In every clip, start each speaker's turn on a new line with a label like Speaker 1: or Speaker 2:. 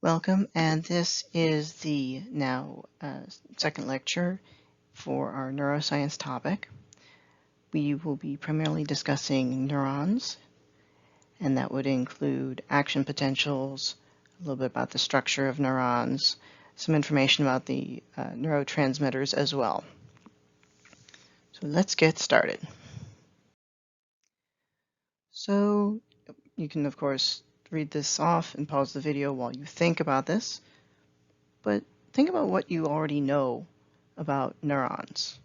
Speaker 1: Welcome, and this is the now second lecture for our neuroscience topic. We will be primarily discussing neurons, and that would include action potentials, a little bit about the structure of neurons, some information about the neurotransmitters as well. So let's get started. So you can, of course, read this off and pause the video while you think about this, but think about what you already know about neurons.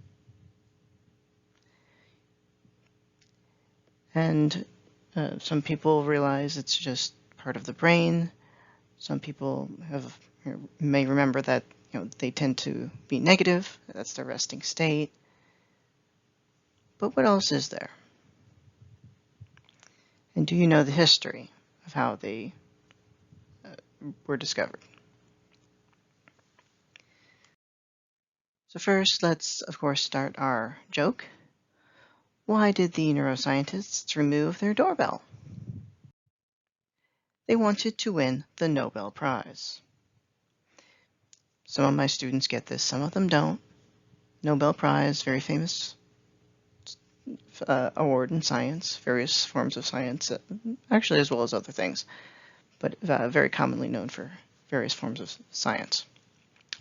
Speaker 1: And some people realize it's just part of the brain. Some people may remember that they tend to be negative. That's their resting state. But what else is there? And do you know the history of how they were discovered? So first, let's, of course, start our joke. Why did the neuroscientists remove their doorbell? They wanted to win the Nobel Prize. Some of my students get this, some of them don't. Nobel Prize, very famous award in science, various forms of science, actually as well as other things, but very commonly known for various forms of science.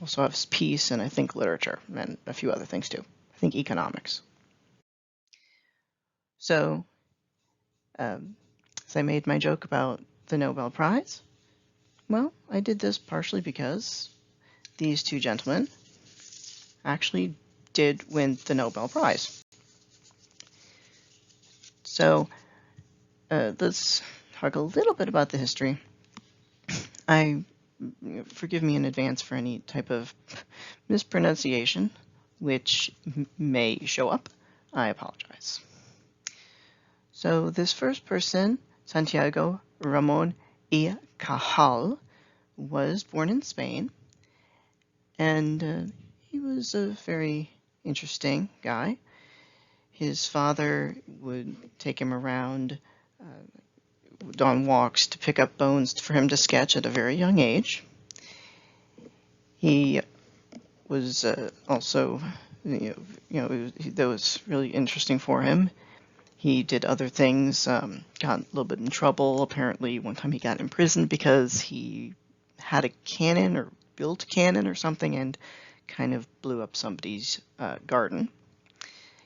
Speaker 1: Also has peace and I think literature and a few other things too. I think economics. So, as I made my joke about the Nobel Prize, well, I did this partially because these two gentlemen actually did win the Nobel Prize. So let's talk a little bit about the history. Forgive me in advance for any type of mispronunciation, which may show up. I apologize. So this first person, Santiago Ramón y Cajal, was born in Spain, and he was a very interesting guy. His father would take him around on walks to pick up bones for him to sketch at a very young age. He was also, that was really interesting for him. He did other things, got a little bit in trouble. Apparently, one time he got imprisoned because he had a cannon or built a cannon or something and kind of blew up somebody's garden.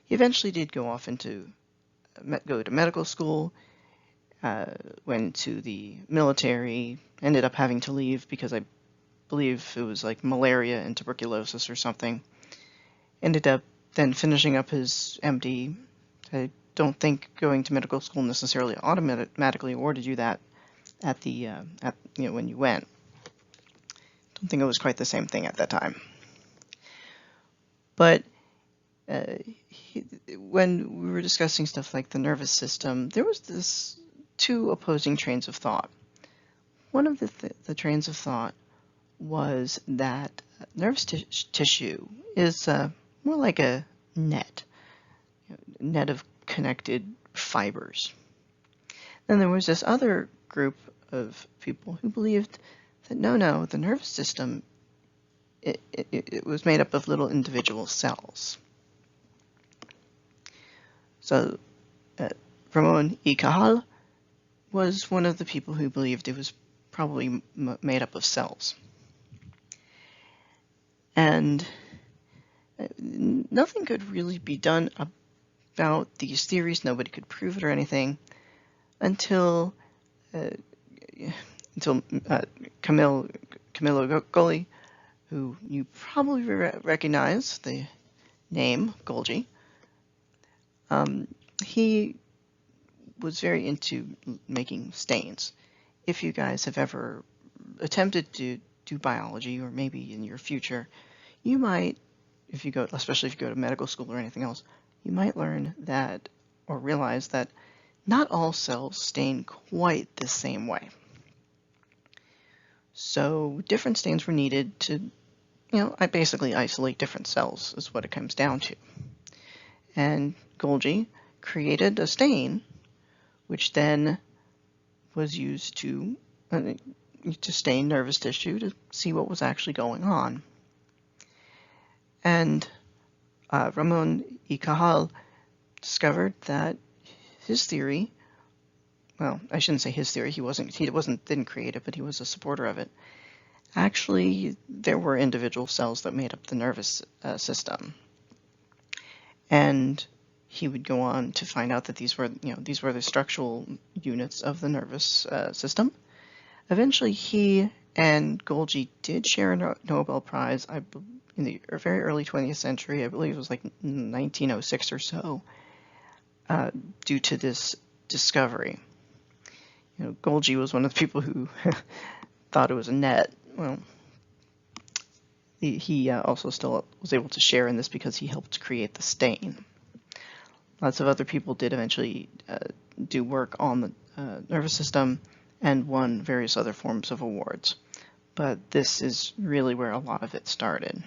Speaker 1: He eventually did go off go to medical school, went to the military, ended up having to leave because I believe it was like malaria and tuberculosis or something. Ended up then finishing up his MD. I don't think going to medical school necessarily automatically awarded you that when you went. Don't think it was quite the same thing at that time. But when we were discussing stuff like the nervous system, there was this two opposing trains of thought. One of the trains of thought was that nervous tissue is more like a net of connected fibers. Then there was this other group of people who believed that no, the nervous system, it was made up of little individual cells. So Ramón y Cajal was one of the people who believed it was probably made up of cells. And nothing could really be done about these theories. Nobody could prove it or anything until Camillo Golgi, who you probably recognize the name Golgi. He was very into making stains. If you guys have ever attempted to do biology, or maybe in your future, you might, especially if you go to medical school or anything else, you might learn that or realize that not all cells stain quite the same way. So different stains were needed to, I basically isolate different cells is what it comes down to. And Golgi created a stain, which then was used to to stain nervous tissue to see what was actually going on. And Ramon y Cajal discovered that his theory, well, I shouldn't say his theory, he didn't create it, but he was a supporter of it. Actually, there were individual cells that made up the nervous system. And he would go on to find out that these were the structural units of the nervous system. Eventually, he and Golgi did share a Nobel Prize in the very early 20th century. I believe it was like 1906 or so, due to this discovery. Golgi was one of the people who thought it was a net. Well, he also still was able to share in this because he helped create the stain. Lots of other people did eventually do work on the nervous system and won various other forms of awards. But this is really where a lot of it started.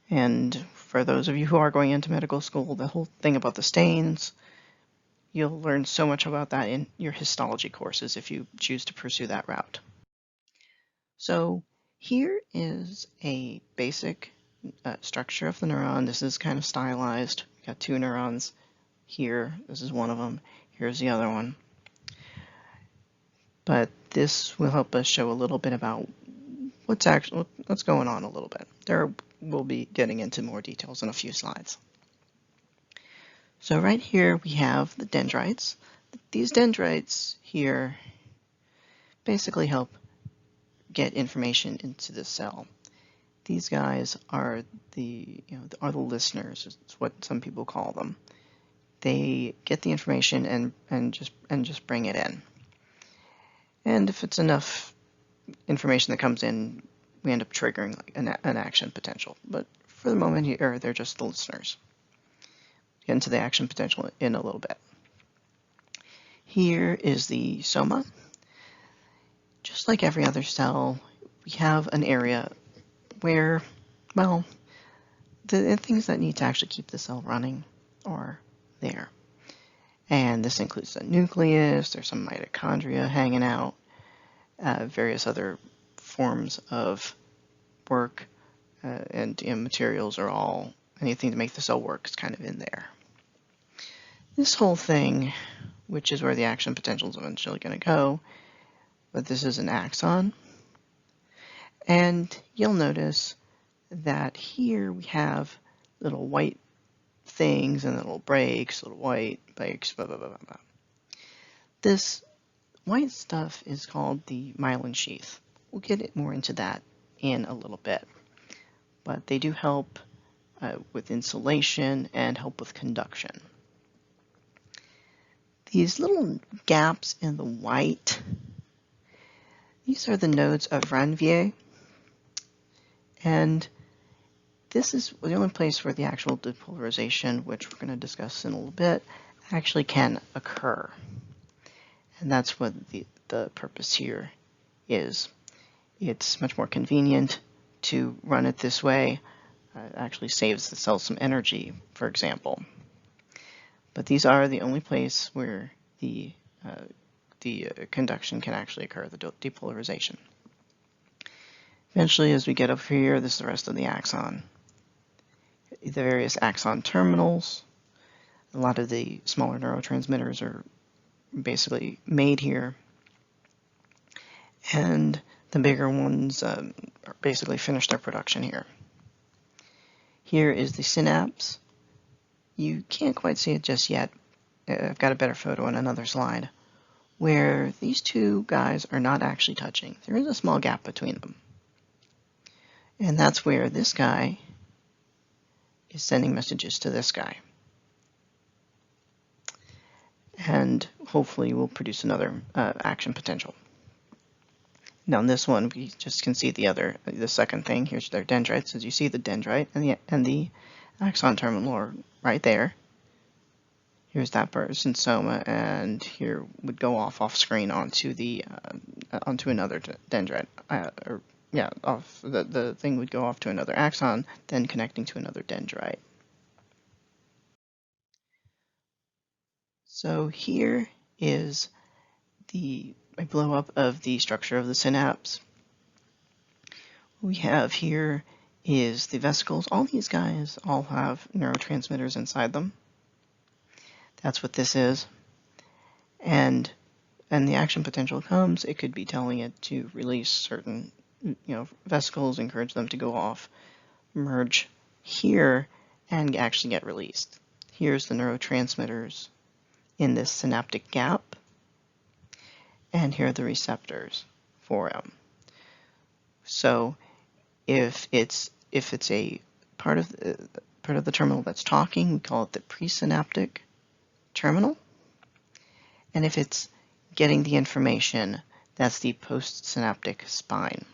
Speaker 1: And for those of you who are going into medical school, the whole thing about the stains, you'll learn so much about that in your histology courses if you choose to pursue that route. So here is a basic structure of the neuron. This is kind of stylized. We've got two neurons here. This is one of them. Here's the other one. But this will help us show a little bit about what's going on a little bit. We'll be getting into more details in a few slides. So right here we have the dendrites. These dendrites here basically help get information into the cell. These guys are the listeners, is what some people call them. They get the information and just bring it in. And if it's enough information that comes in, we end up triggering like an action potential. But for the moment here, they're just the listeners. Get into the action potential in a little bit. Here is the soma. Just like every other cell, we have an area where, well, the things that need to actually keep the cell running are there. And this includes the nucleus, there's some mitochondria hanging out, various other forms of work, and materials are all, anything to make the cell work is kind of in there. This whole thing, which is where the action potential is eventually going to go, but this is an axon. And you'll notice that here we have little white things and little breaks, little white breaks, blah, blah, blah, blah. This white stuff is called the myelin sheath. We'll get more into that in a little bit. But they do help with insulation and help with conduction. These little gaps in the white, these are the nodes of Ranvier. And this is the only place where the actual depolarization, which we're going to discuss in a little bit, actually can occur. And that's what the purpose here is. It's much more convenient to run it this way. It actually saves the cell some energy, for example. But these are the only place where the conduction can actually occur, the depolarization. Eventually, as we get up here, this is the rest of the axon. The various axon terminals. A lot of the smaller neurotransmitters are basically made here. And the bigger ones basically finish their production here. Here is the synapse. You can't quite see it just yet. I've got a better photo on another slide, where these two guys are not actually touching. There is a small gap between them. And that's where this guy is sending messages to this guy. And hopefully we'll produce another action potential. Now in this one, we just can see the second thing. Here's their dendrites. As you see, the dendrite and the axon terminal are right there. Here's that person's soma, and here would go off screen onto another dendrite. The thing would go off to another axon, then connecting to another dendrite. So here is the a blow up of the structure of the synapse. What we have here is the vesicles. All these guys all have neurotransmitters inside them. That's what this is. And the action potential comes, it could be telling it to release certain vesicles, encourage them to go off, merge here, and actually get released. Here's the neurotransmitters in this synaptic gap, and here are the receptors for them. So if it's a part of the terminal that's talking, we call it the presynaptic terminal. And if it's getting the information, that's the postsynaptic spine.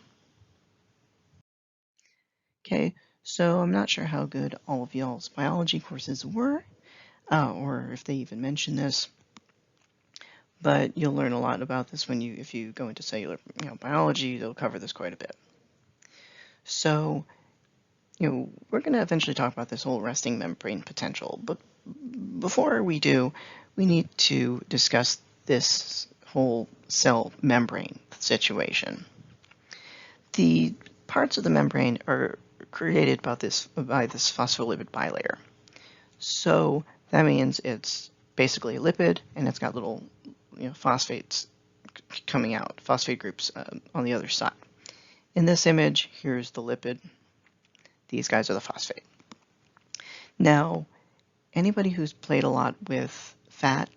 Speaker 1: Okay, so I'm not sure how good all of y'all's biology courses were, or if they even mention this, but you'll learn a lot about this if you go into cellular biology. They'll cover this quite a bit. So, we're going to eventually talk about this whole resting membrane potential, but before we do, we need to discuss this whole cell membrane situation. The parts of the membrane are created by this phospholipid bilayer. So that means it's basically a lipid, and it's got little phosphates coming out, phosphate groups on the other side. In this image, here's the lipid. These guys are the phosphate. Now, anybody who's played a lot with fat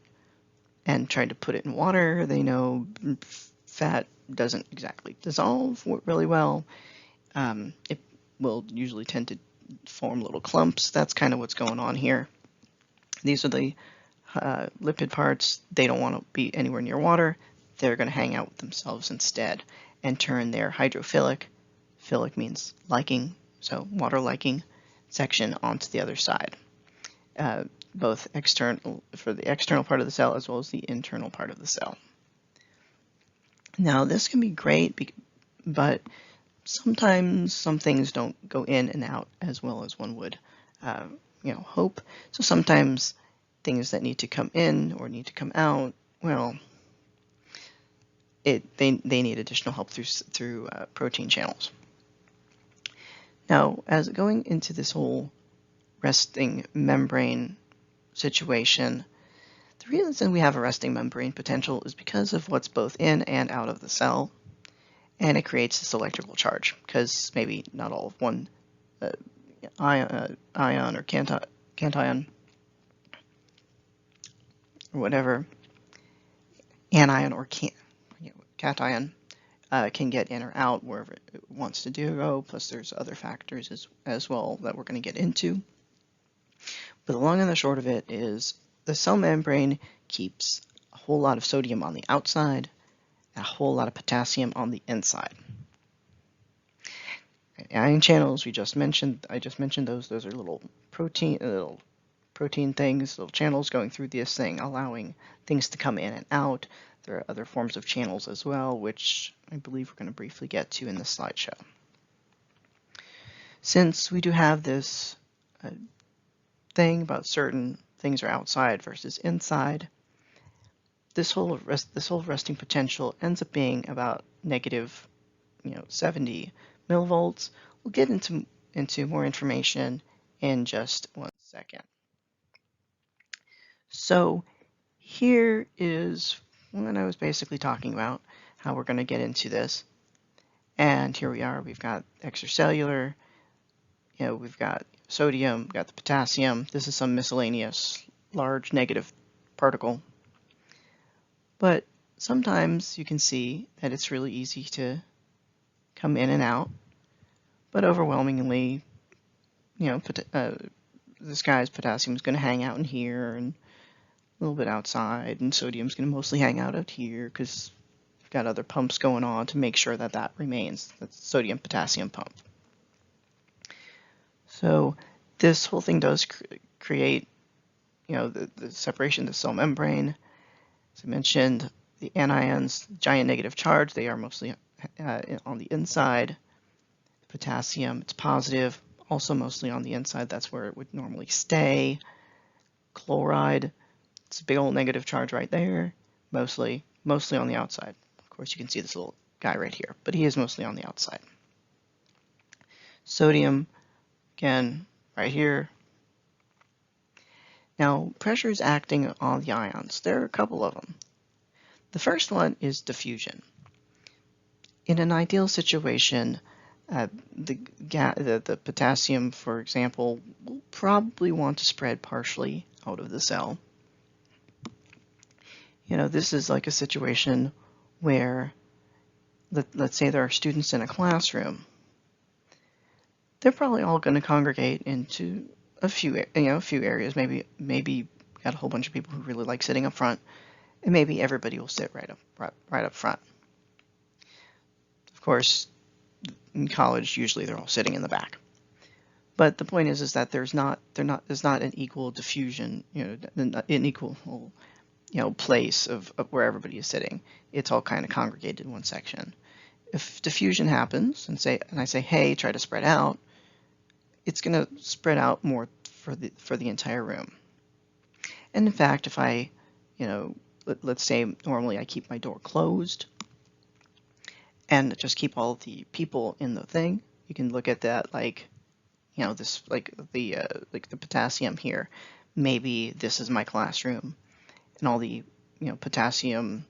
Speaker 1: and tried to put it in water, they know fat doesn't exactly dissolve really well. It will usually tend to form little clumps. That's kind of what's going on here. These are the lipid parts. They don't want to be anywhere near water. They're going to hang out with themselves instead and turn their hydrophilic, philic means liking, so water liking section onto the other side. Both external for the external part of the cell as well as the internal part of the cell. Now this can be great, but sometimes some things don't go in and out as well as one would hope. So sometimes things that need to come in or need to come out, well, they need additional help through protein channels. Now, as going into this whole resting membrane situation, the reason we have a resting membrane potential is because of what's both in and out of the cell, and it creates this electrical charge, because maybe not all of one ion or cation or whatever, anion or cation can get in or out wherever it wants to go, plus there's other factors as well that we're going to get into. But the long and the short of it is the cell membrane keeps a whole lot of sodium on the outside and a whole lot of potassium on the inside. Ion channels, I just mentioned those. Those are little protein things, little channels going through this thing, allowing things to come in and out. There are other forms of channels as well, which I believe we're going to briefly get to in this slideshow. Since we do have this thing about certain things are outside versus inside, this whole resting potential ends up being about negative 70 millivolts. We'll get into more information in just 1 second. So here is when I was basically talking about how we're going to get into this. And here we are. We've got extracellular, we've got sodium, we've got the potassium. This is some miscellaneous large negative particle. But sometimes you can see that it's really easy to come in and out. But overwhelmingly, this guy's potassium is going to hang out in here and a little bit outside, and sodium's going to mostly hang out here because we've got other pumps going on to make sure that remains. That's the sodium-potassium pump. So this whole thing does create, the separation of the cell membrane. As I mentioned, the anions, giant negative charge, they are mostly on the inside. Potassium, it's positive, also mostly on the inside. That's where it would normally stay. Chloride, it's a big old negative charge right there, mostly on the outside. course, you can see this little guy right here, but he is mostly on the outside. Sodium, again, right here. Now, pressure is acting on the ions. There are a couple of them. The first one is diffusion. In an ideal situation, the potassium, for example, will probably want to spread partially out of the cell. This is like a situation where, let's say there are students in a classroom. They're probably all going to congregate into a few areas. Maybe got a whole bunch of people who really like sitting up front, and maybe everybody will sit right up front. Of course, in college, usually they're all sitting in the back. But the point is that there's not an equal diffusion, an equal place of where everybody is sitting. It's all kind of congregated in one section. If diffusion happens and I say, hey, try to spread out, it's going to spread out more for the entire room. And in fact, if I, let's say normally I keep my door closed and just keep all the people in the thing, you can look at that this the potassium here. Maybe this is my classroom, and all the potassium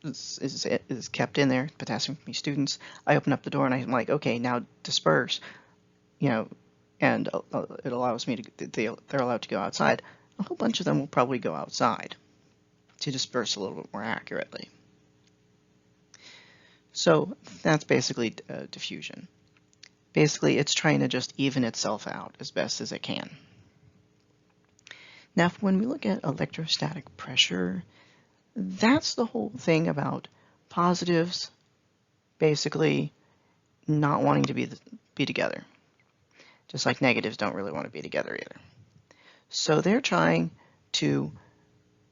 Speaker 1: is kept in there. Potassium from my students. I open up the door and I'm like, okay, now disperse. And it allows me to. They're allowed to go outside. A whole bunch of them will probably go outside to disperse a little bit more accurately. So that's basically diffusion. Basically, it's trying to just even itself out as best as it can. Now, when we look at electrostatic pressure, that's the whole thing about positives basically not wanting to be together. Just like negatives don't really want to be together either. So they're trying to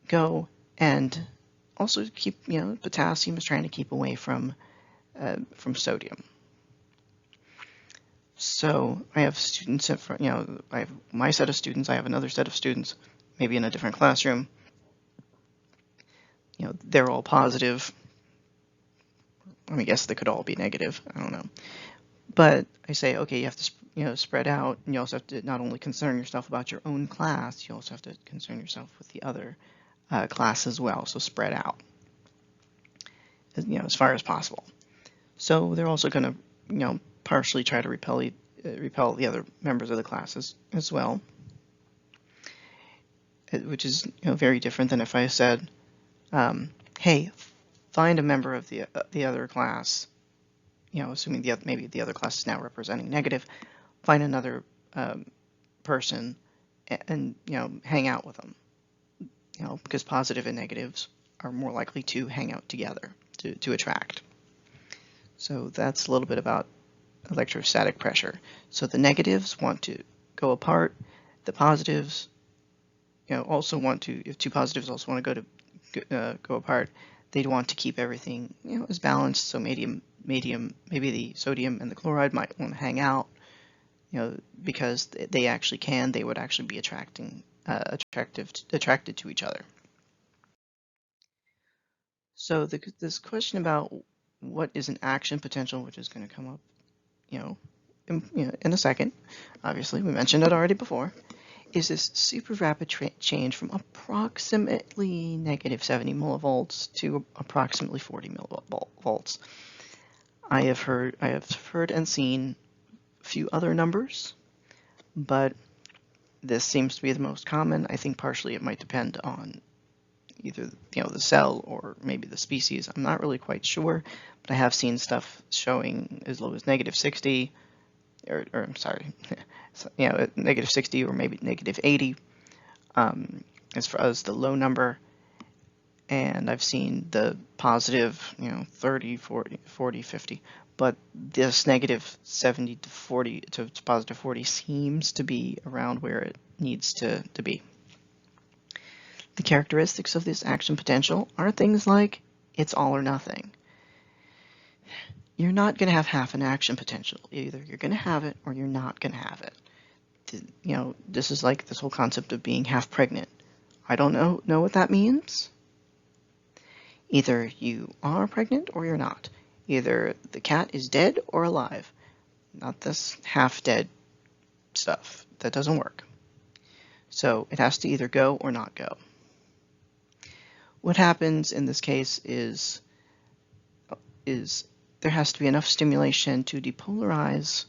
Speaker 1: go and also keep, potassium is trying to keep away from sodium. So I have students, I have my set of students, I have another set of students, maybe in a different classroom. They're all positive. I guess they could all be negative. I don't know. But I say, okay, you have to, spread out, and you also have to not only concern yourself about your own class, you also have to concern yourself with the other class as well. So spread out, as far as possible. So they're also going to, partially try to repel the other members of the classes as well, which is very different than if I said, hey, find a member of the other class, assuming maybe the other class is now representing negative, find another person and hang out with them, because positive and negatives are more likely to hang out together to attract. So that's a little bit about electrostatic pressure. So the negatives want to go apart. The positives, also want to. If two positives also want to go apart, they'd want to keep everything, as balanced. So maybe the sodium and the chloride might want to hang out, because they actually can. They would actually be attracted to each other. So this question about what is an action potential, which is going to come up, in a second. Obviously, we mentioned it already before. Is this super rapid change from approximately negative 70 millivolts to approximately 40 millivolts. I have heard and seen a few other numbers, but this seems to be the most common. I think partially it might depend on either the cell or maybe the species. I'm not really quite sure, but I have seen stuff showing as low as negative 60, or I'm sorry, negative 60 or maybe negative 80 as far as the low number. And I've seen the positive, 30, 40, 50. But this negative 70 to 40 to positive 40 seems to be around where it needs to be. The characteristics of this action potential are things like it's all or nothing. You're not going to have half an action potential. Either you're going to have it or you're not going to have it. This is like this whole concept of being half pregnant. I don't know what that means. Either you are pregnant or you're not. Either the cat is dead or alive. Not this half-dead stuff. That doesn't work. So it has to either go or not go. What happens in this case is there has to be enough stimulation to depolarize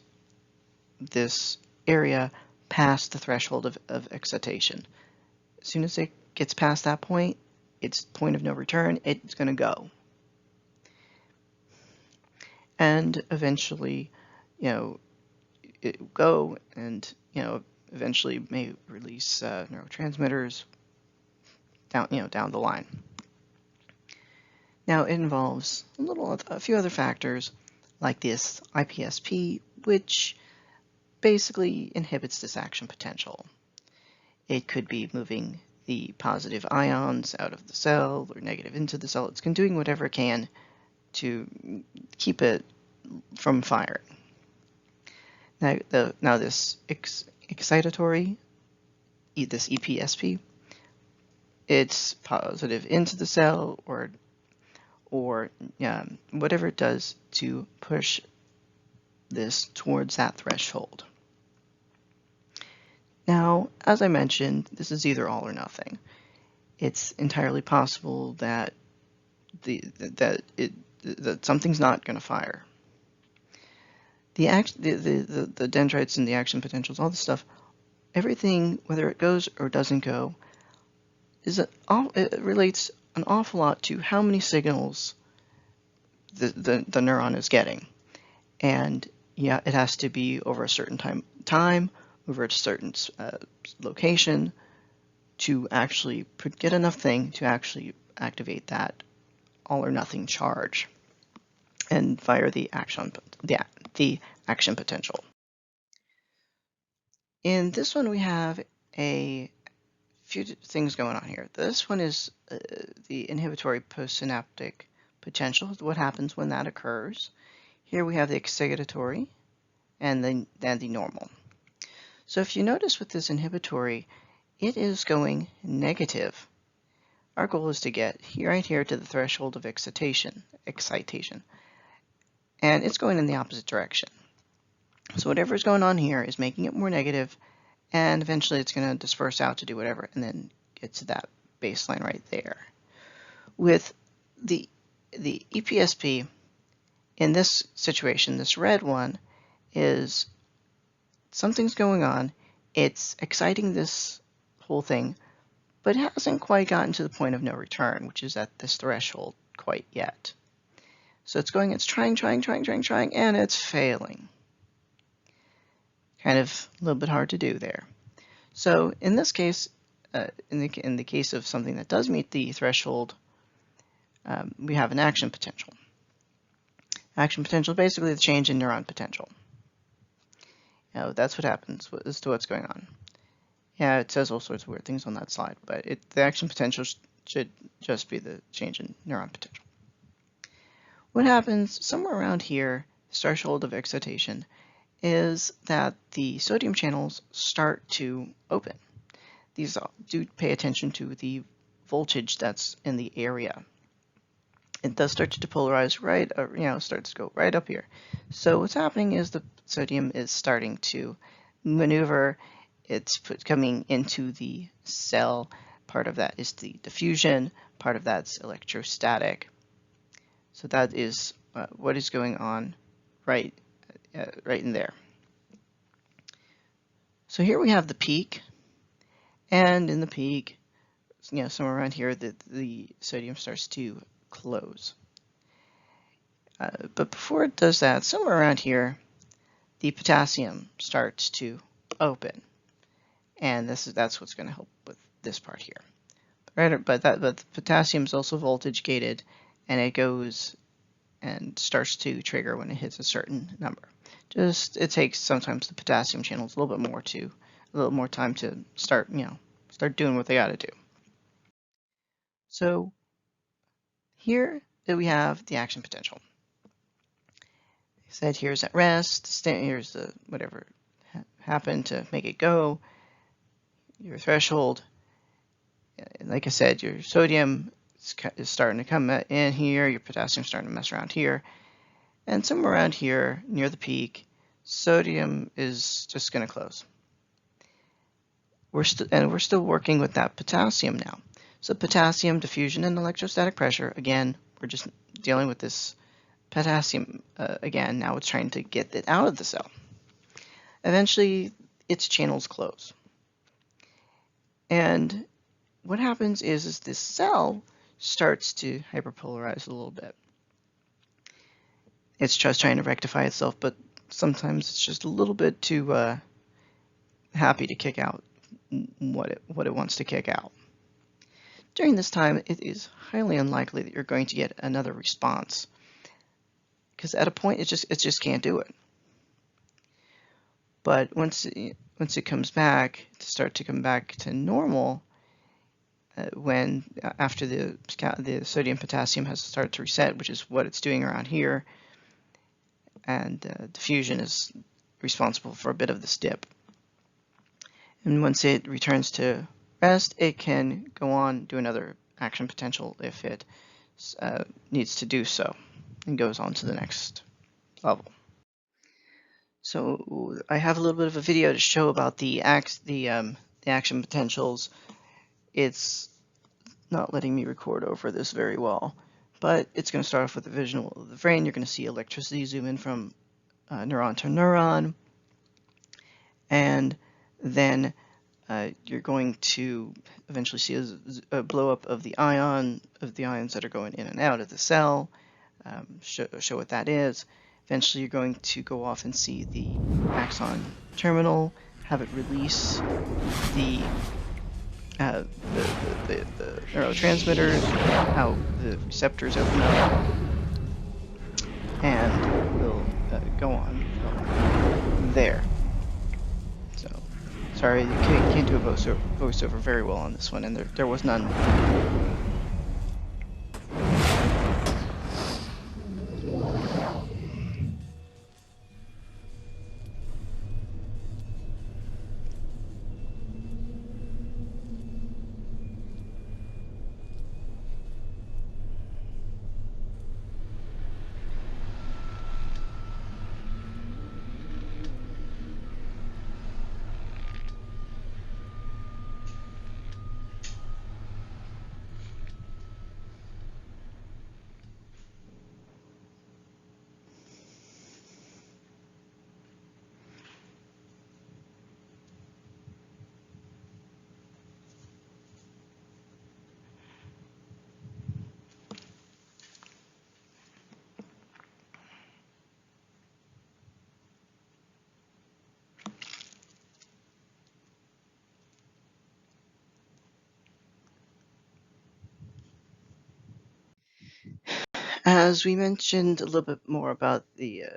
Speaker 1: this area past the threshold of excitation. As soon as it gets past that point, it's point of no return, it's going to go. And eventually, it will go and, eventually may release neurotransmitters down the line. Now it involves a few other factors like this IPSP, which basically inhibits this action potential. It could be moving the positive ions out of the cell or negative into the cell. It's doing whatever it can to keep it from firing. Now this excitatory, this EPSP, it's positive into the cell or whatever it does to push this towards that threshold. Now, as I mentioned, this is either all or nothing. It's entirely possible that that something's not going to fire. The dendrites and the action potentials, all this stuff, everything, whether it goes or doesn't go, it relates an awful lot to how many signals the neuron is getting. And yeah, it has to be over a certain time over a certain location to actually get enough thing to actually activate that all or nothing charge and fire the action potential. In this one, we have a few things going on here. This one is the inhibitory postsynaptic potential, what happens when that occurs. Here we have the excitatory and then the normal. So if you notice with this inhibitory, it is going negative. Our goal is to get right here to the threshold of excitation, and it's going in the opposite direction. So whatever is going on here is making it more negative, and eventually it's going to disperse out to do whatever, and then get to that baseline right there. With the EPSP, in this situation, this red one, is something's going on. It's exciting this whole thing, but it hasn't quite gotten to the point of no return, which is at this threshold quite yet. So it's trying, and it's failing. Kind of a little bit hard to do there. So in this case, in the case of something that does meet the threshold, we have an action potential. Action potential is basically the change in neuron potential. That's what happens as to what's going on. Yeah, it says all sorts of weird things on that slide, but the action potential should just be the change in neuron potential. What happens somewhere around here, threshold of excitation, is that the sodium channels start to open. These do pay attention to the voltage that's in the area. It does start to depolarize starts to go right up here. So what's happening is the sodium is starting to maneuver. It's coming into the cell. Part of that is the diffusion. Part of that's electrostatic. So that is what is going on right in there. So here we have the peak, and in the peak, somewhere around here, the sodium starts to close. But before it does that, somewhere around here, the potassium starts to open, and that's what's going to help with this part here. But the potassium is also voltage gated, and it goes and starts to trigger when it hits a certain number. It takes sometimes the potassium channels a little more time to start doing what they got to do. So here we have the action potential. I said here's at rest, here's the whatever happened to make it go, your threshold. Like I said, your sodium is starting to come in here, your potassium's starting to mess around here, and somewhere around here, near the peak, sodium is just going to close. We're still working with that potassium now. So potassium diffusion and electrostatic pressure, again, we're just dealing with this potassium again. Now it's trying to get it out of the cell. Eventually, its channels close. And what happens is this cell starts to hyperpolarize a little bit. It's just trying to rectify itself, but sometimes it's just a little bit too happy to kick out what it wants to kick out. During this time, it is highly unlikely that you're going to get another response, because at a point it just can't do it. But once it comes back, to come back to normal, after the sodium potassium has started to reset, which is what it's doing around here, and diffusion is responsible for a bit of this dip. And once it returns to rest, it can go on, do another action potential if it needs to do so, and goes on to the next level. So I have a little bit of a video to show about the action potentials. It's not letting me record over this very well, but it's going to start off with a visual of the brain. You're going to see electricity zoom in from neuron to neuron, and then you're going to eventually see a blow up of the ions that are going in and out of the cell. Show what that is. Eventually, you're going to go off and see the axon terminal, have it release the neurotransmitters, how the receptors open up, and we'll go on from there. So, sorry, you can't do a voiceover very well on this one, and there was none. As we mentioned a little bit more about a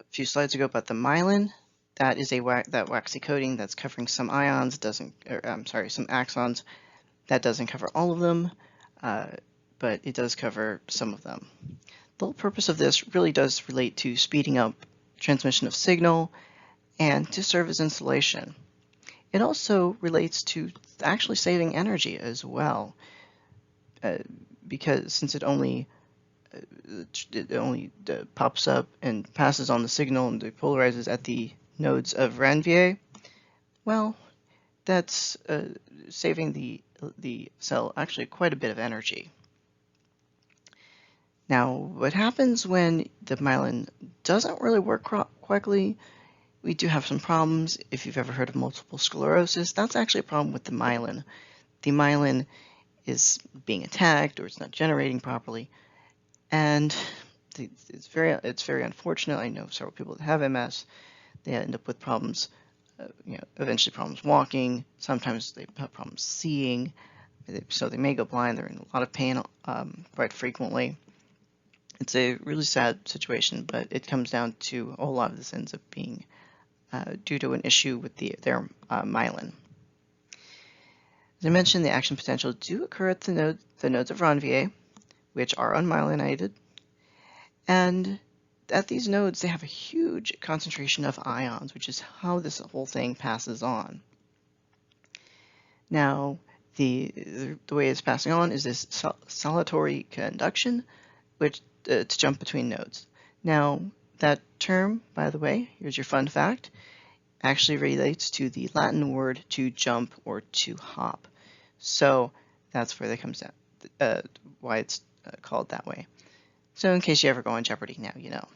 Speaker 1: few slides ago about the myelin, that is that waxy coating that's covering some ions, some axons. That doesn't cover all of them, but it does cover some of them. The whole purpose of this really does relate to speeding up transmission of signal and to serve as insulation. It also relates to actually saving energy as well, because since it only pops up and passes on the signal and depolarizes at the nodes of Ranvier, well, that's saving the cell actually quite a bit of energy. Now, what happens when the myelin doesn't really work correctly? We do have some problems. If you've ever heard of multiple sclerosis, that's actually a problem with the myelin. The myelin is being attacked, or it's not generating properly, and it's very unfortunate. I know several people that have MS. They end up with problems, eventually problems walking. Sometimes they have problems seeing, so they may go blind. They're in a lot of pain quite frequently. It's a really sad situation, but it comes down to a whole lot of this ends up being due to an issue with their myelin. As I mentioned, the action potential do occur at the nodes of Ranvier, which are unmyelinated, and at these nodes they have a huge concentration of ions, which is how this whole thing passes on. Now, The way it's passing on is this solitary conduction, which to jump between nodes. Now, that term, by the way, here's your fun fact, actually relates to the Latin word to jump or to hop. So that's where that comes down, why it's called that way. So in case you ever go on Jeopardy, now you know.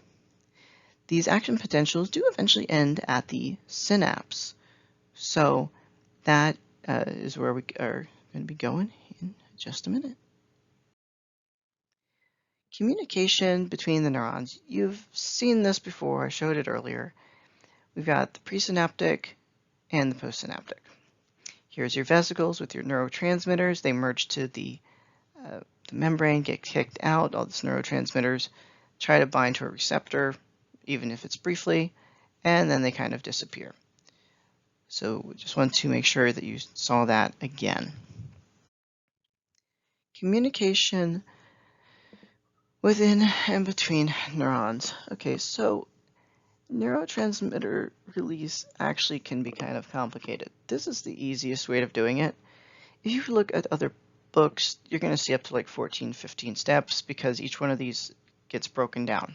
Speaker 1: These action potentials do eventually end at the synapse. So that is where we are going to be going in just a minute. Communication between the neurons. You've seen this before, I showed it earlier. We've got the presynaptic and the postsynaptic. Here's your vesicles with your neurotransmitters. They merge to the membrane, get kicked out. All these neurotransmitters try to bind to a receptor, even if it's briefly, and then they kind of disappear. So we just want to make sure that you saw that again. Communication within and between neurons. Okay, so neurotransmitter release actually can be kind of complicated. This is the easiest way of doing it. If you look at other books, you're going to see up to like 14, 15 steps because each one of these gets broken down.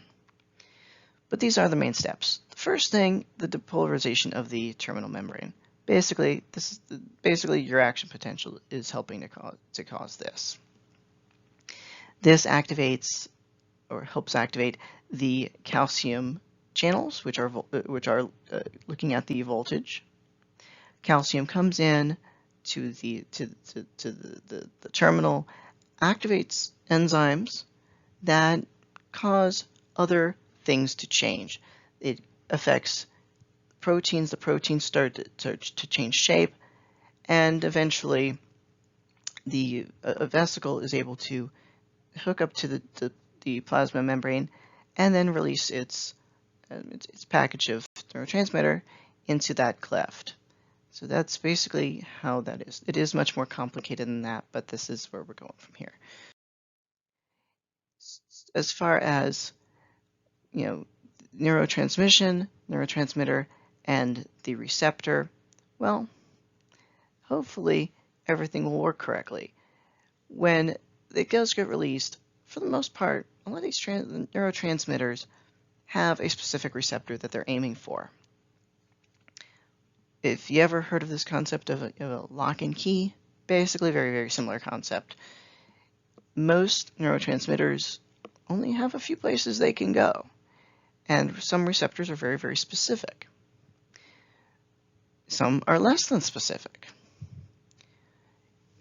Speaker 1: But these are the main steps. The first thing, the depolarization of the terminal membrane. Basically, your action potential is helping to cause this. This activates or helps activate the calcium channels, which are looking at the voltage. Calcium comes in to the terminal, activates enzymes that cause other things to change. It affects proteins. The proteins start to change shape, and eventually the a vesicle is able to hook up to the plasma membrane and then release its package of neurotransmitter into that cleft. So that's basically how that is. It is much more complicated than that, but this is where we're going from here. As far as, neurotransmission, neurotransmitter, and the receptor, well, hopefully everything will work correctly. When it does get released, for the most part, a lot of these neurotransmitters have a specific receptor that they're aiming for. If you ever heard of this concept of a lock and key, basically very, very similar concept. Most neurotransmitters only have a few places they can go, and some receptors are very, very specific. Some are less than specific.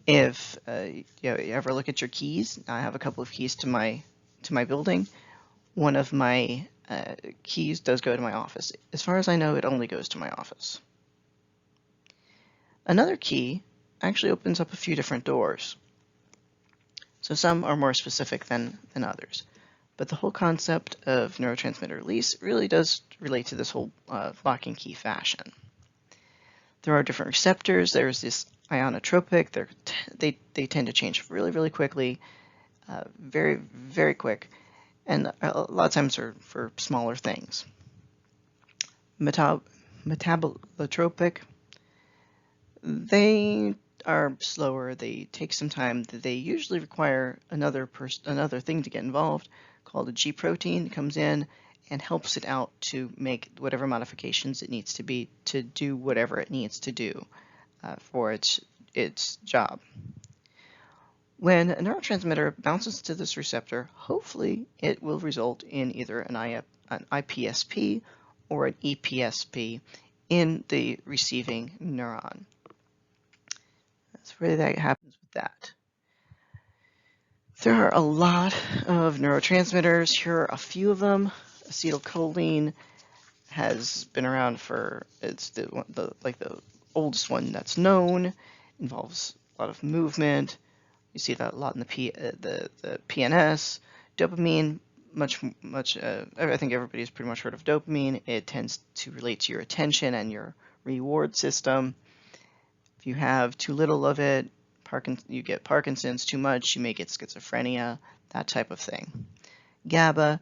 Speaker 1: If you ever look at your keys, I have a couple of keys to my building. One of my keys does go to my office. As far as I know, it only goes to my office. Another key actually opens up a few different doors. So some are more specific than others. But the whole concept of neurotransmitter release really does relate to this whole lock and key fashion. There are different receptors. There's this ionotropic. They tend to change really, really quickly, very, very quick, and a lot of times are for smaller things. Metabolotropic, they are slower. They take some time. They usually require another thing to get involved, called a G protein. It comes in and helps it out to make whatever modifications it needs to be to do whatever it needs to do for its job. When a neurotransmitter bounces to this receptor, hopefully it will result in either an IPSP or an EPSP in the receiving neuron. That's really that happens with that. There are a lot of neurotransmitters. Here are a few of them. Acetylcholine has been around for, it's the oldest one that's known, involves a lot of movement. You see that a lot in the PNS. Dopamine, I think everybody's pretty much heard of dopamine. It tends to relate to your attention and your reward system. If you have too little of it, you get Parkinson's. Too much, you may get schizophrenia, that type of thing. GABA,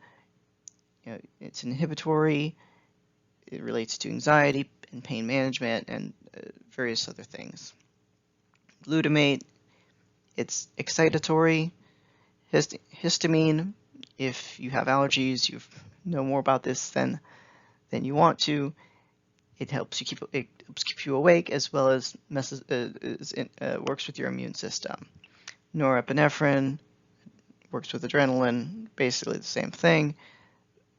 Speaker 1: it's inhibitory. It relates to anxiety and pain management and various other things. Glutamate It's excitatory. Histamine, if you have allergies, you know more about this than you want to. It helps you keep you awake, as well as works with your immune system. Norepinephrine works with adrenaline, basically the same thing.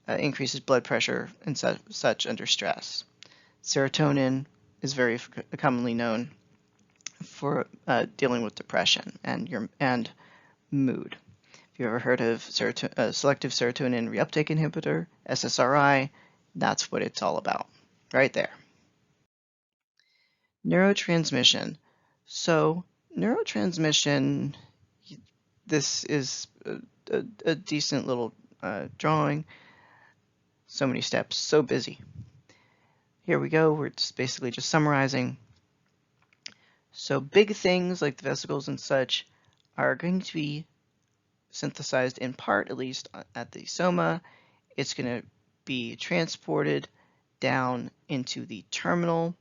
Speaker 1: Increases blood pressure and such under stress. Serotonin is very commonly known for dealing with depression and mood. If you ever heard of selective serotonin reuptake inhibitor, SSRI, that's what it's all about, right there. Neurotransmission. So neurotransmission, this is a decent little drawing. So many steps, so busy. Here we go, we're basically just summarizing. So big things like the vesicles and such are going to be synthesized in part, at least at the soma. It's going to be transported down into the terminal.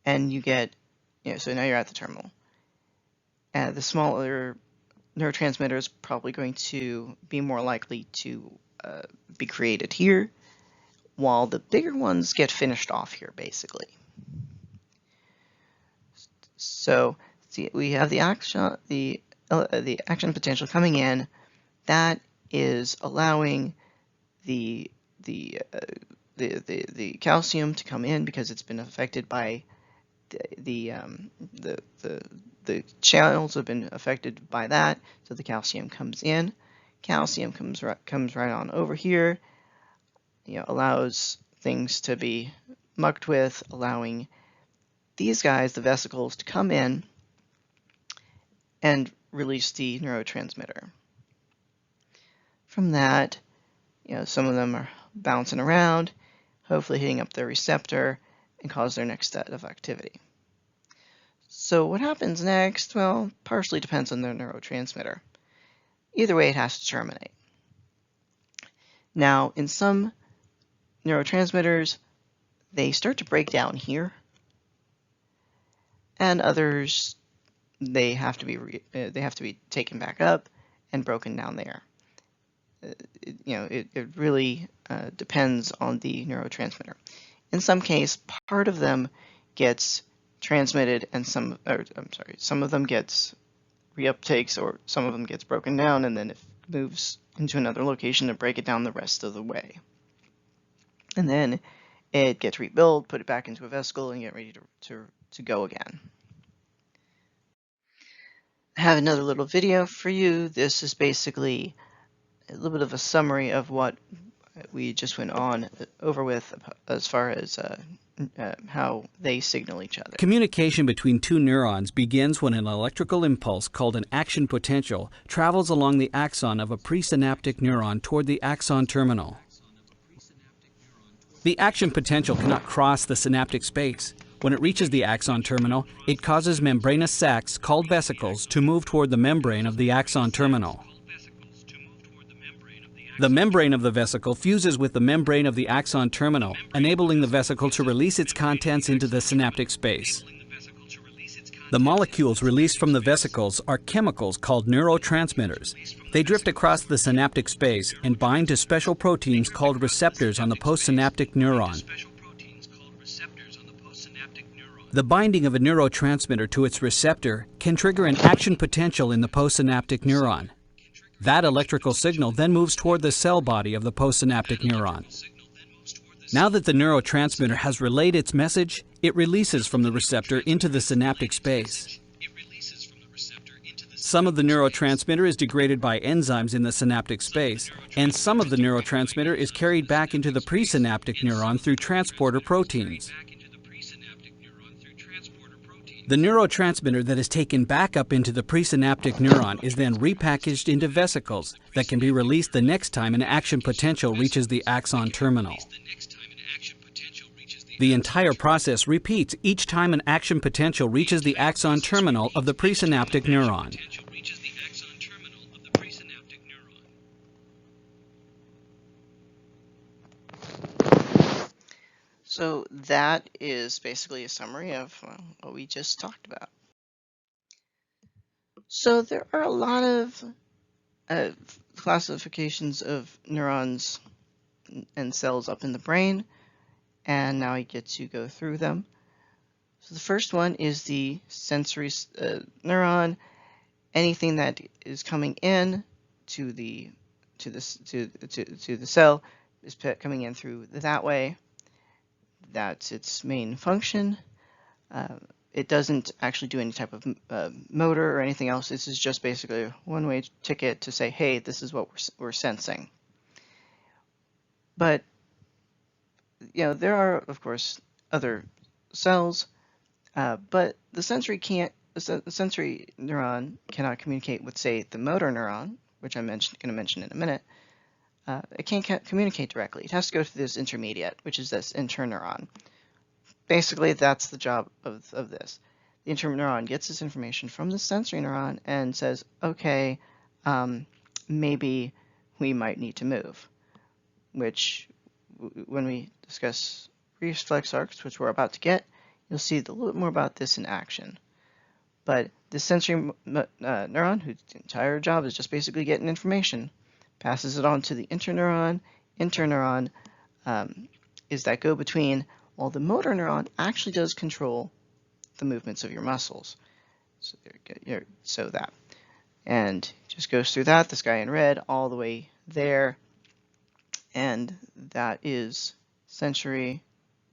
Speaker 1: And you get, so now you're at the terminal. And the smaller neurotransmitter is probably going to be more likely to be created here, while the bigger ones get finished off here, basically. So see, we have the action potential coming in. That is allowing the calcium to come in because it's been affected by the channels have been affected by that. So the calcium comes in. Calcium comes right on over here. Allows things to be mucked with, allowing these guys, the vesicles, to come in and release the neurotransmitter. From that, some of them are bouncing around, hopefully hitting up their receptor and cause their next set of activity. So what happens next? Well, partially depends on their neurotransmitter. Either way, it has to terminate. Now, in some neurotransmitters, they start to break down here, and others, they have to be taken back up and broken down there. It really depends on the neurotransmitter. In some case, part of them gets transmitted, and some of them gets reuptakes, or some of them gets broken down, and then it moves into another location to break it down the rest of the way. And then it gets rebuilt, put it back into a vesicle, and get ready to go again. I have another little video for you. This is basically a little bit of a summary of what we just went over with as far as how they signal each other.
Speaker 2: Communication between two neurons begins when an electrical impulse called an action potential travels along the axon of a presynaptic neuron toward the axon terminal. The action potential cannot cross the synaptic space. When it reaches the axon terminal, it causes membranous sacs called vesicles to move toward the membrane of the axon terminal. The membrane of the vesicle fuses with the membrane of the axon terminal, enabling the vesicle to release its contents into the synaptic space. The molecules released from the vesicles are chemicals called neurotransmitters. They drift across the synaptic space and bind to special proteins called receptors on the postsynaptic neuron. The binding of a neurotransmitter to its receptor can trigger an action potential in the postsynaptic neuron. That electrical signal then moves toward the cell body of the postsynaptic neuron. Now that the neurotransmitter has relayed its message, it releases from the receptor into the synaptic space. Some of the neurotransmitter is degraded by enzymes in the synaptic space, and some of the neurotransmitter is carried back into the presynaptic neuron through transporter proteins. The neurotransmitter that is taken back up into the presynaptic neuron is then repackaged into vesicles that can be released the next time an action potential reaches the axon terminal. The entire process repeats each time an action potential reaches the axon terminal of the presynaptic neuron.
Speaker 1: So that is basically a summary of what we just talked about. So there are a lot of classifications of neurons and cells up in the brain, and now I get to go through them. So the first one is the sensory neuron. Anything that is coming in to the cell is coming in through that way. That's its main function. It doesn't actually do any type of motor or anything else. This is just basically a one-way ticket to say, hey, this is what we're sensing. But there are, of course, other cells, but the sensory neuron cannot communicate with, say, the motor neuron, which I'm going to mention in a minute. It can't communicate directly. It has to go through this intermediate, which is this interneuron. Basically, that's the job of this. The interneuron gets this information from the sensory neuron and says, okay, maybe we might need to move, which when we discuss reflex arcs, which we're about to get, you'll see a little bit more about this in action. But the sensory neuron, whose entire job is just basically getting information, passes it on to the interneuron. Interneuron is that go-between, while the motor neuron actually does control the movements of your muscles. So that. And just goes through that, this guy in red, all the way there. And that is sensory,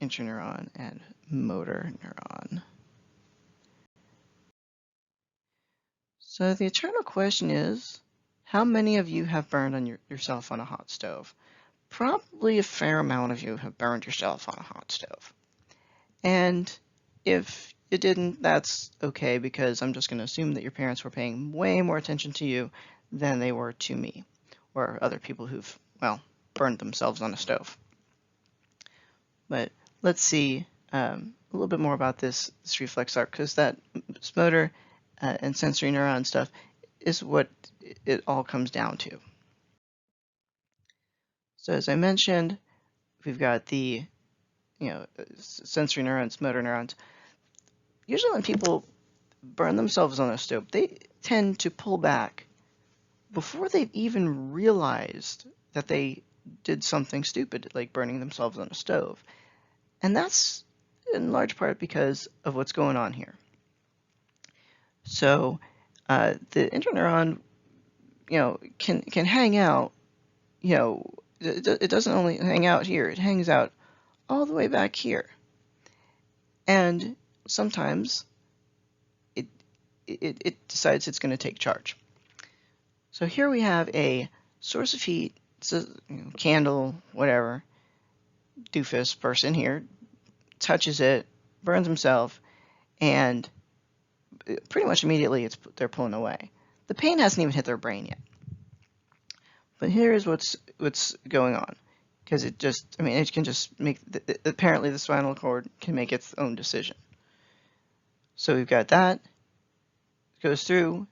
Speaker 1: interneuron, and motor neuron. So the eternal question is, how many of you have burned on yourself on a hot stove? Probably a fair amount of you have burned yourself on a hot stove. And if you didn't, that's okay, because I'm just going to assume that your parents were paying way more attention to you than they were to me, or other people who've, well, burned themselves on a stove. But let's see a little bit more about this reflex arc, because that motor and sensory neuron stuff is what it all comes down to. So as I mentioned, we've got the sensory neurons, motor neurons. Usually when people burn themselves on a stove, they tend to pull back before they've even realized that they did something stupid, like burning themselves on a stove. And that's in large part because of what's going on here. So the interneuron, can hang out, it doesn't only hang out here, it hangs out all the way back here. And sometimes it decides it's going to take charge. So here we have a source of heat, candle, whatever, doofus person here, touches it, burns himself, and pretty much immediately they're pulling away. The pain hasn't even hit their brain yet. But here's what's going on, because it can just make, apparently the spinal cord can make its own decision. So we've got that, goes through,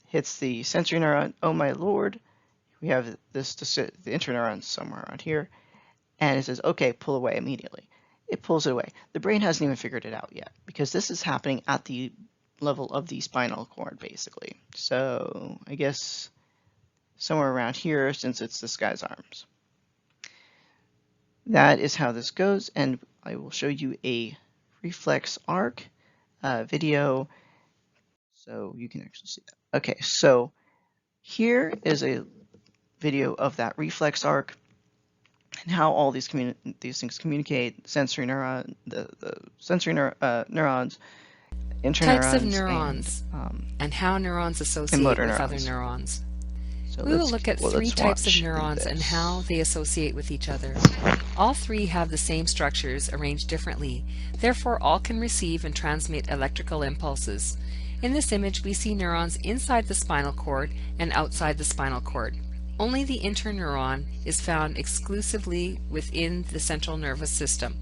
Speaker 1: hits the sensory neuron, oh my lord, we have the interneuron somewhere around here, and it says, okay, pull away immediately. It pulls it away. The brain hasn't even figured it out yet, because this is happening at the level of the spinal cord, basically. So I guess somewhere around here, since it's this guy's arms. That is how this goes, and I will show you a reflex arc video so you can actually see that. Okay, so here is a video of that reflex arc and how all these things communicate: sensory neuron, the sensory neurons, interneurons,
Speaker 3: types of neurons, and how neurons associate with other neurons.
Speaker 1: So
Speaker 3: we will look at three types of neurons and how they associate with each other. All three have the same structures arranged differently, therefore all can receive and transmit electrical impulses. In this image we see neurons inside the spinal cord and outside the spinal cord. Only the interneuron is found exclusively within the central nervous system.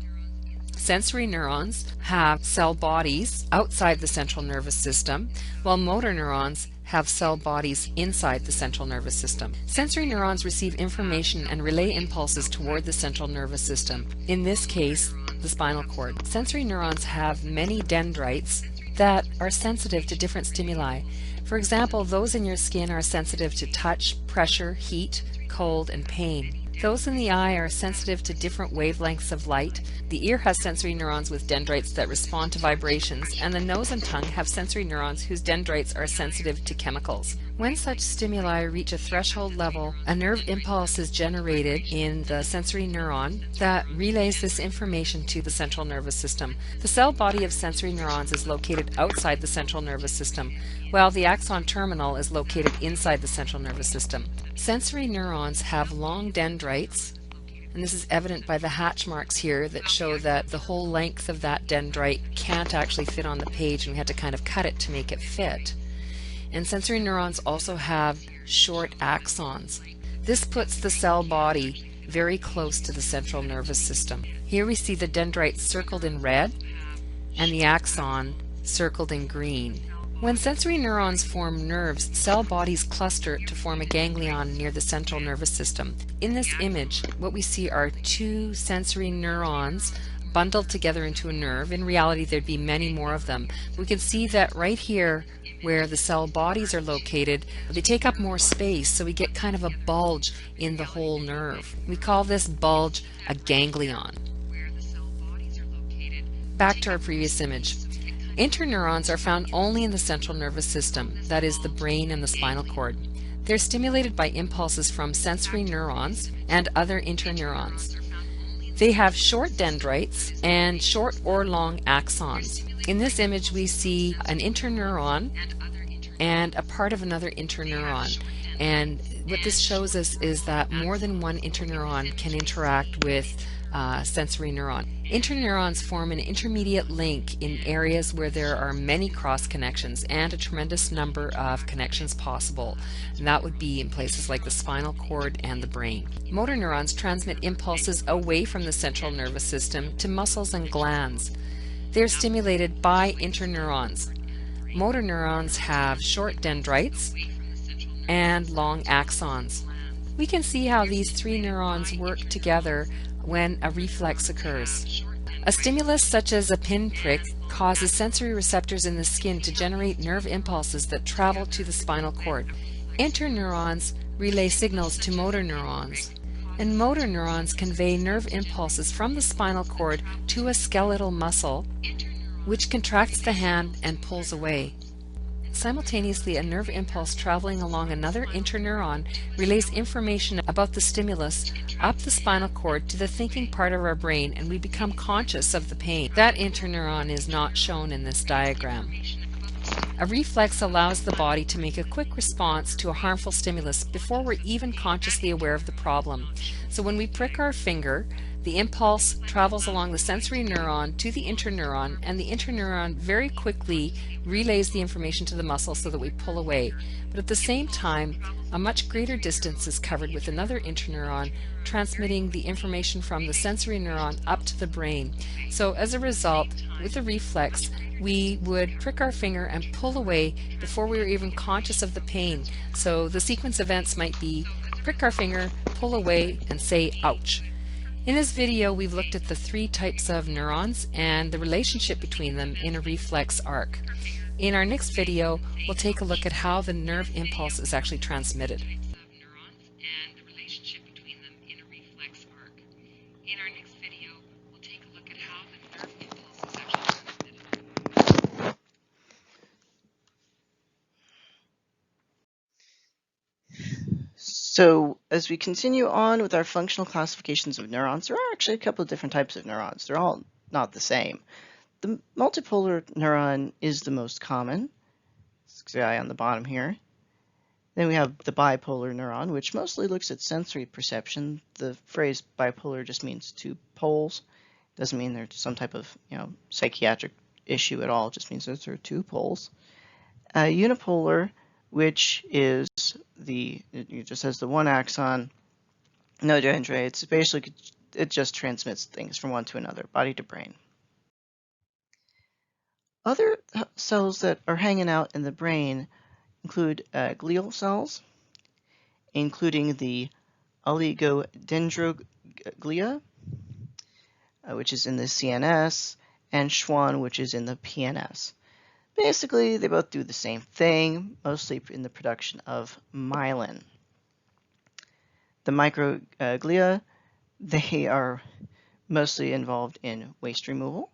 Speaker 3: Sensory neurons have cell bodies outside the central nervous system, while motor neurons have cell bodies inside the central nervous system. Sensory neurons receive information and relay impulses toward the central nervous system, in this case, the spinal cord. Sensory neurons have many dendrites that are sensitive to different stimuli. For example, those in your skin are sensitive to touch, pressure, heat, cold, and pain. Those in the eye are sensitive to different wavelengths of light. The ear has sensory neurons with dendrites that respond to vibrations, and the nose and tongue have sensory neurons whose dendrites are sensitive to chemicals. When such stimuli reach a threshold level, a nerve impulse is generated in the sensory neuron that relays this information to the central nervous system. The cell body of sensory neurons is located outside the central nervous system, while the axon terminal is located inside the central nervous system. Sensory neurons have long dendrites, and this is evident by the hatch marks here that show that the whole length of that dendrite can't actually fit on the page, and we had to kind of cut it to make it fit. And sensory neurons also have short axons. This puts the cell body very close to the central nervous system. Here we see the dendrites circled in red and the axon circled in green. When sensory neurons form nerves, cell bodies cluster to form a ganglion near the central nervous system. In this image, what we see are two sensory neurons bundled together into a nerve. In reality, there'd be many more of them. We can see that right here, where the cell bodies are located, they take up more space, so we get kind of a bulge in the whole nerve. We call this bulge a ganglion. Back to our previous image. Interneurons are found only in the central nervous system, that is the brain and the spinal cord. They're stimulated by impulses from sensory neurons and other interneurons. They have short dendrites and short or long axons. In this image we see an interneuron and a part of another interneuron. And what this shows us is that more than one interneuron can interact with sensory neuron. Interneurons form an intermediate link in areas where there are many cross connections and a tremendous number of connections possible. And that would be in places like the spinal cord and the brain. Motor neurons transmit impulses away from the central nervous system to muscles and glands. They're stimulated by interneurons. Motor neurons have short dendrites and long axons. We can see how these three neurons work together when a reflex occurs. A stimulus such as a pinprick causes sensory receptors in the skin to generate nerve impulses that travel to the spinal cord. Interneurons relay signals to motor neurons, and motor neurons convey nerve impulses from the spinal cord to a skeletal muscle, which contracts the hand and pulls away. Simultaneously, a nerve impulse traveling along another interneuron relays information about the stimulus up the spinal cord to the thinking part of our brain, and we become conscious of the pain. That interneuron is not shown in this diagram. A reflex allows the body to make a quick response to a harmful stimulus before we're even consciously aware of the problem. So when we prick our finger, the impulse travels along the sensory neuron to the interneuron, and the interneuron very quickly relays the information to the muscle so that we pull away. But at the same time, a much greater distance is covered with another interneuron transmitting the information from the sensory neuron up to the brain. So as a result, with the reflex, we would prick our finger and pull away before we were even conscious of the pain. So the sequence events might be prick our finger, pull away, and say ouch. In this video, we've looked at the three types of neurons and the relationship between them in a reflex arc. In our next video, we'll take a look at how the nerve impulse is actually transmitted.
Speaker 1: So as we continue on with our functional classifications of neurons, there are actually a couple of different types of neurons. They're all not the same. The multipolar neuron is the most common. It's the guy on the bottom here. Then we have the bipolar neuron, which mostly looks at sensory perception. The phrase bipolar just means two poles. It doesn't mean there's some type of psychiatric issue at all. It just means that there are two poles. Unipolar, which is it just has the one axon, no dendrites. Basically, it just transmits things from one to another, body to brain. Other cells that are hanging out in the brain include glial cells, including the oligodendroglia, which is in the CNS, and Schwann, which is in the PNS. Basically, they both do the same thing, mostly in the production of myelin. The microglia, they are mostly involved in waste removal.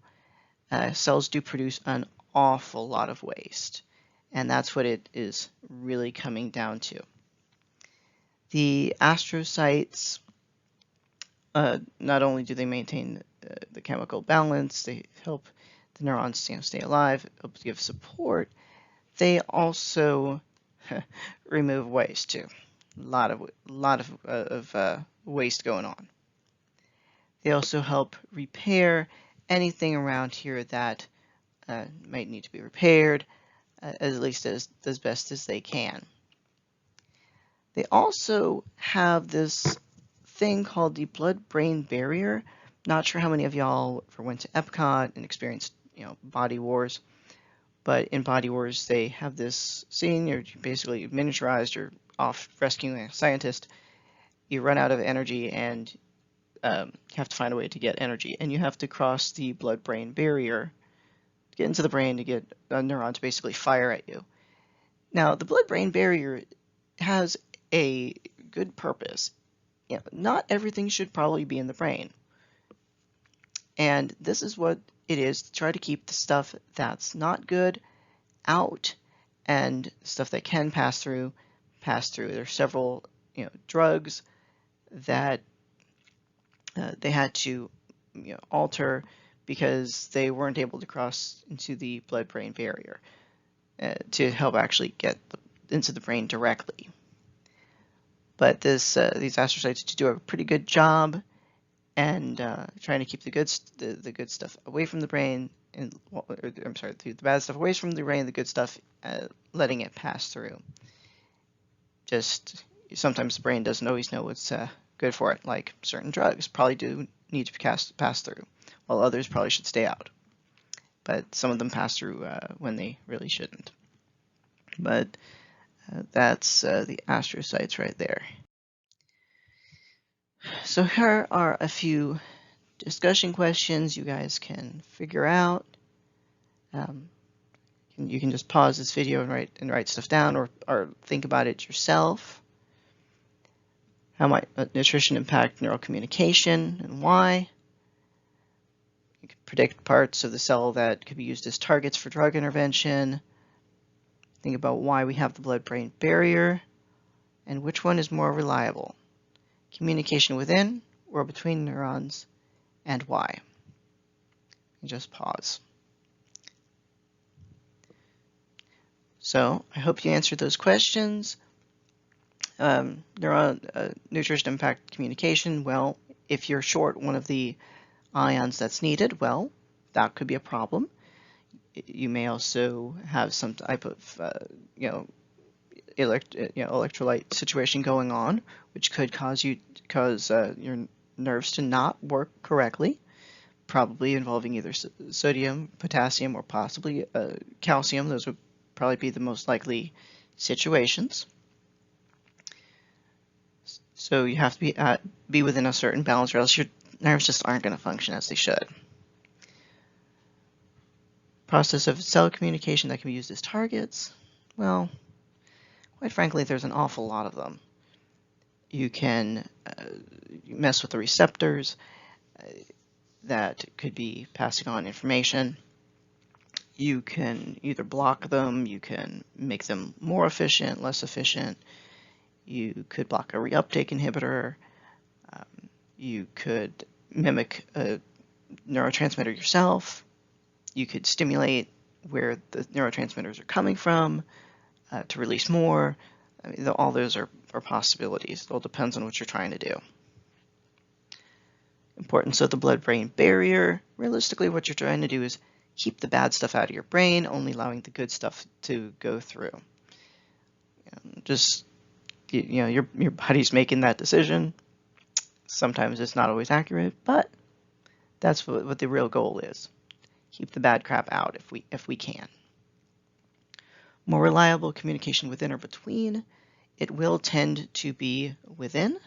Speaker 1: Cells do produce an awful lot of waste, and that's what it is really coming down to. The astrocytes, not only do they maintain the chemical balance, they help the neurons stay alive, help give support, they also remove waste too. A lot of waste going on. They also help repair anything around here that might need to be repaired, at least as best as they can. They also have this thing called the blood-brain barrier. Not sure how many of y'all ever went to Epcot and experienced, Body Wars. But in Body Wars, they have this scene. You're basically miniaturized. You're off rescuing a scientist. You run out of energy and you have to find a way to get energy. And you have to cross the blood-brain barrier, get into the brain to get a neuron to basically fire at you. Now, the blood-brain barrier has a good purpose. Not everything should probably be in the brain. And this is what it is to try to keep the stuff that's not good out, and stuff that can pass through. There are several drugs that they had to alter because they weren't able to cross into the blood-brain barrier to help actually get into the brain directly. But these astrocytes do a pretty good job, and trying to keep the good stuff away from the brain, and the bad stuff away from the brain, the good stuff letting it pass through. Just sometimes the brain doesn't always know what's good for it, like certain drugs probably do need to pass through, while others probably should stay out. But some of them pass through when they really shouldn't. But that's the astrocytes right there. So here are a few discussion questions you guys can figure out. You can just pause this video and write stuff down, or think about it yourself. How might nutrition impact neural communication and why? You can predict parts of the cell that could be used as targets for drug intervention. Think about why we have the blood-brain barrier, and which one is more reliable. Communication within or between neurons, and why. And just pause. So I hope you answered those questions. Nutrition impact communication. Well, if you're short one of the ions that's needed, well, that could be a problem. You may also have some type of electrolyte situation going on, which could cause your nerves to not work correctly, probably involving either sodium, potassium, or possibly calcium. Those would probably be the most likely situations. So you have to be within a certain balance, or else your nerves just aren't going to function as they should. Process of cell communication that can be used as targets. Well, quite frankly, there's an awful lot of them. You can mess with the receptors that could be passing on information. You can either block them, you can make them more efficient, less efficient. You could block a reuptake inhibitor. You could mimic a neurotransmitter yourself. You could stimulate where the neurotransmitters are coming from to release more. I mean, all those are possibilities. It all depends on what you're trying to do. Importance of the blood-brain barrier. Realistically, what you're trying to do is keep the bad stuff out of your brain, only allowing the good stuff to go through. Your body's making that decision. Sometimes it's not always accurate, but that's what the real goal is. Keep the bad crap out if we can. More reliable communication within or between. It will tend to be within,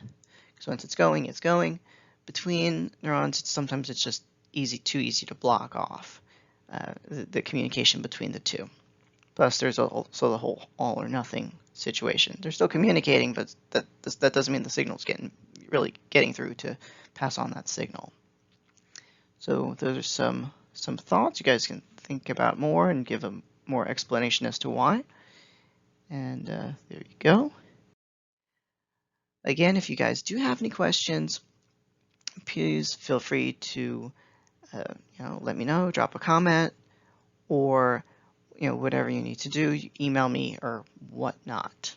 Speaker 1: because once it's going, it's going. Between neurons, sometimes it's just too easy to block off the communication between the two. Plus, there's also the whole all or nothing situation. They're still communicating, but that doesn't mean the signal's really getting through to pass on that signal. So those are some thoughts. You guys can think about more and give a more explanation as to why. And there you go. Again, if you guys do have any questions, please feel free to let me know, drop a comment, or whatever you need to do, email me or whatnot.